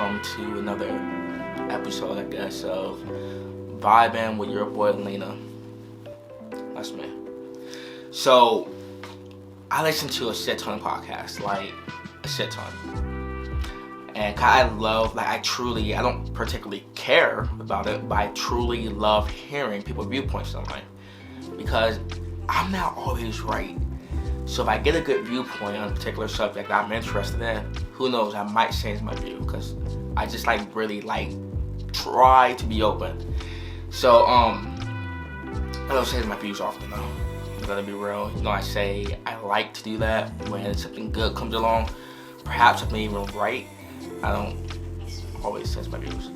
welcome to another episode, I guess, of Vibing with your boy Lena. That's me. So, I listen to a shit ton of podcasts, like a shit ton. And I don't particularly care about it, but I truly love hearing people's viewpoints on life. Because I'm not always right. So if I get a good viewpoint on a particular subject that I'm interested in, who knows, I might change my view. Because I just really try to be open. So, I don't change my views often though. I'm gonna be real. I say I like to do that when something good comes along. Perhaps I'm even right. I don't always change my views.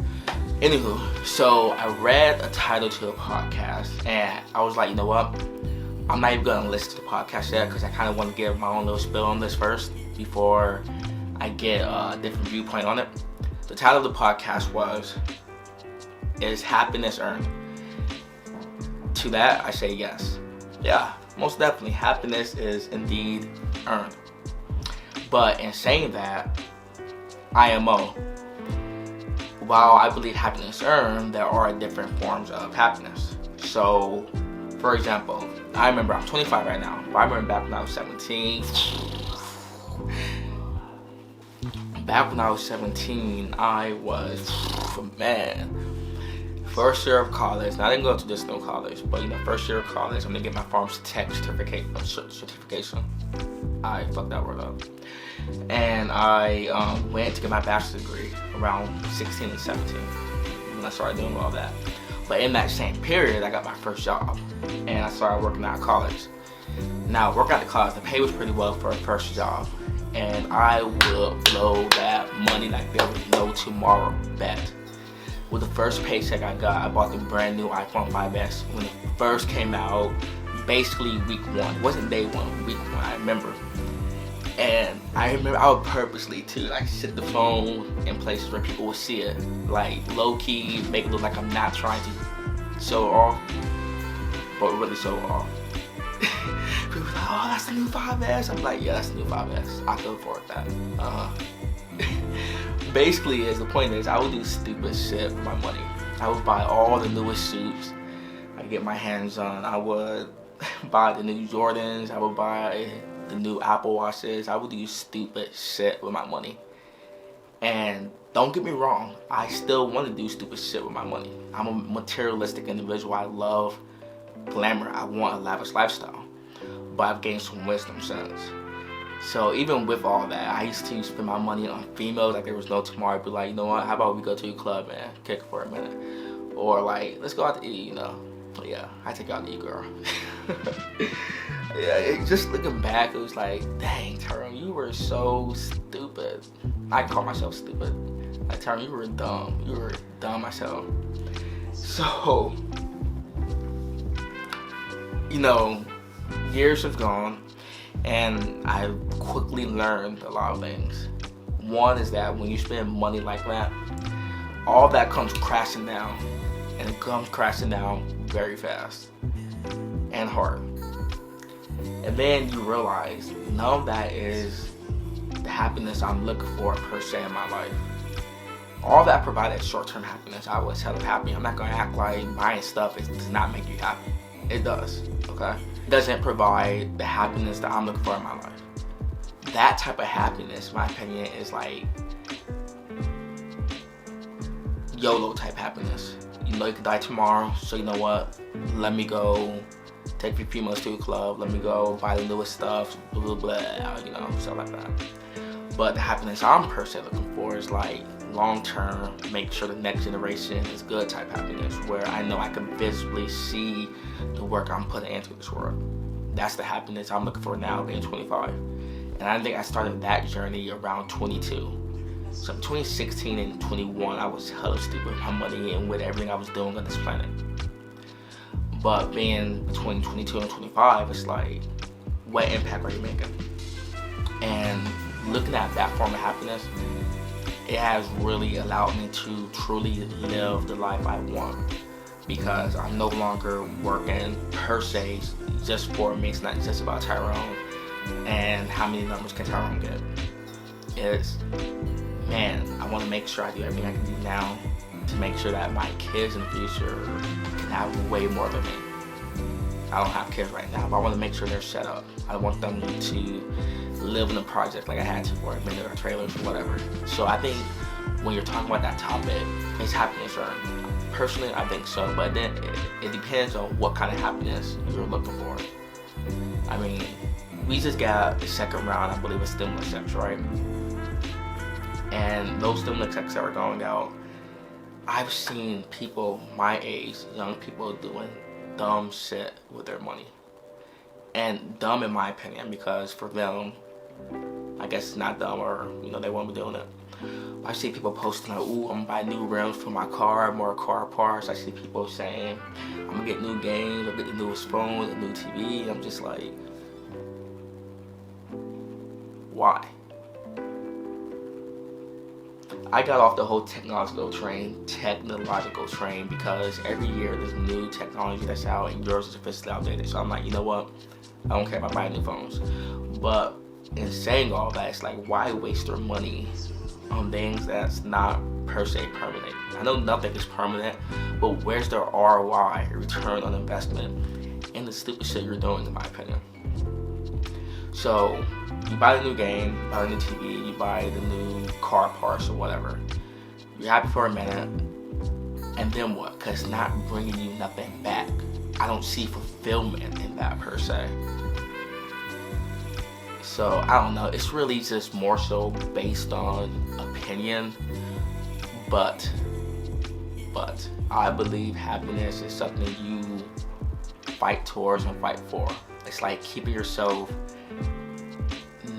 Anywho, so I read a title to a podcast and I was like, you know what? I'm not even gonna listen to the podcast yet because I kind of want to give my own little spill on this first before I get a different viewpoint on it. The title of the podcast was, "Is Happiness Earned?" To that, I say yes. Yeah, most definitely, happiness is indeed earned. But in saying that, IMO. While I believe happiness is earned, there are different forms of happiness. So, for example, I remember I'm 25 right now, but I remember back when I was 17. Back when I was 17, I was, first year of college. Now, I didn't go to traditional college, but first year of college, I'm gonna get my pharmacy tech certification. I fucked that word up. And I went to get my bachelor's degree around 16 and 17 when I started doing all that. But in that same period, I got my first job and I started working out of college. Now, working out of college, the pay was pretty well for a first job, and I would blow that money like there was no tomorrow bet. With the first paycheck I got, I bought the brand new iPhone 5S when it first came out, basically week one. It wasn't day one, week one, I remember. And I remember I would purposely too, sit the phone in places where people would see it, low key, make it look like I'm not trying to show off, but really show off. People were like, "Oh, that's the new 5S." I'm like, "Yeah, that's the new 5S. I can afford that." Basically, the point is, I would do stupid shit with my money. I would buy all the newest suits I could get my hands on. I would buy the new Jordans. I would buy the new Apple Watches. I would do stupid shit with my money. And don't get me wrong, I still want to do stupid shit with my money. I'm a materialistic individual. I love glamour. I want a lavish lifestyle. But I've gained some wisdom since. So even with all that, I used to spend my money on females like there was no tomorrow. I'd be like, you know what, how about we go to a club and kick it for a minute? Or let's go out to eat, Yeah, I take you out to eat, girl. Yeah, just looking back, it was like, dang, Tyrone, you were so stupid. I call myself stupid. Tyrone, you were dumb. You were dumb myself. So, years have gone, and I've quickly learned a lot of things. One is that when you spend money like that, all that comes crashing down, and it comes crashing down very fast and hard. And then you realize none of that is the happiness I'm looking for per se in my life. All that provided short-term happiness. I was hella happy. I'm not gonna act like buying stuff does not make you happy. It does, okay? It doesn't provide the happiness that I'm looking for in my life. That type of happiness, in my opinion, is YOLO type happiness. You could die tomorrow, so you know what? Let me go take your females to a club. Let me go buy the newest stuff, blah, blah, blah, stuff like that. But the happiness I'm personally looking for is long-term, make sure the next generation is good type happiness, where I know I can visibly see the work I'm putting into this world. That's the happiness I'm looking for now, being 25. And I think I started that journey around 22. So between 16 and 21, I was hella stupid with my money and with everything I was doing on this planet. But being between 22 and 25, it's what impact are you making? And looking at that form of happiness, it has really allowed me to truly live the life I want. Because I'm no longer working per se just for me. It's not just about Tyrone and how many numbers can Tyrone get. It's man, I want to make sure I do everything I can do now to make sure that my kids in the future can have way more than me. I don't have kids right now, but I want to make sure they're set up. I want them to live in a project like I had to for a minute or trailers or whatever. So I think when you're talking about that topic, it's happiness earned. Personally, I think so, but then it depends on what kind of happiness you're looking for. I mean, we just got the second round, I believe, of stimulus checks, right? And those stimulus checks that are going out, I've seen people my age, young people, doing dumb shit with their money. And dumb in my opinion, because for them, I guess it's not dumb, or they won't be doing it. I see people posting like, ooh, I'm gonna buy new rims for my car, more car parts. I see people saying, I'm gonna get new games, I'll get the newest phone, the new TV. I'm just like, why? I got off the whole technological train because every year there's new technology that's out and yours is officially outdated. So I'm like, you know what? I don't care about buying new phones. But in saying all that, it's like, why waste your money on things that's not per se permanent? I know nothing is permanent, but where's the ROI, return on investment, in the stupid shit you're doing, in my opinion? So you buy the new game, you buy the new TV, you buy the new car parts or whatever. You're happy for a minute, and then what? Because it's not bringing you nothing back. I don't see fulfillment in that per se. So I don't know. It's really just more so based on opinion, but I believe happiness is something you fight towards and fight for. It's like keeping yourself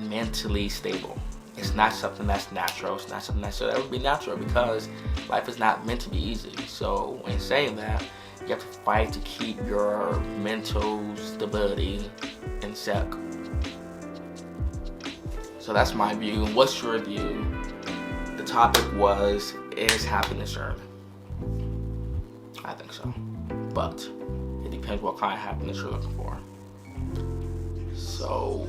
mentally stable. It's not something that's natural. It's not something that should ever be natural, because life is not meant to be easy. So in saying that, you have to fight to keep your mental stability in check. So that's my view. What's your view? The topic was, is happiness earned? I think so. But it depends what kind of happiness you're looking for. So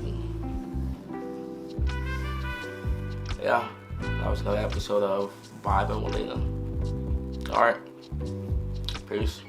yeah, that was another episode of Vibing with Lena. Alright, peace.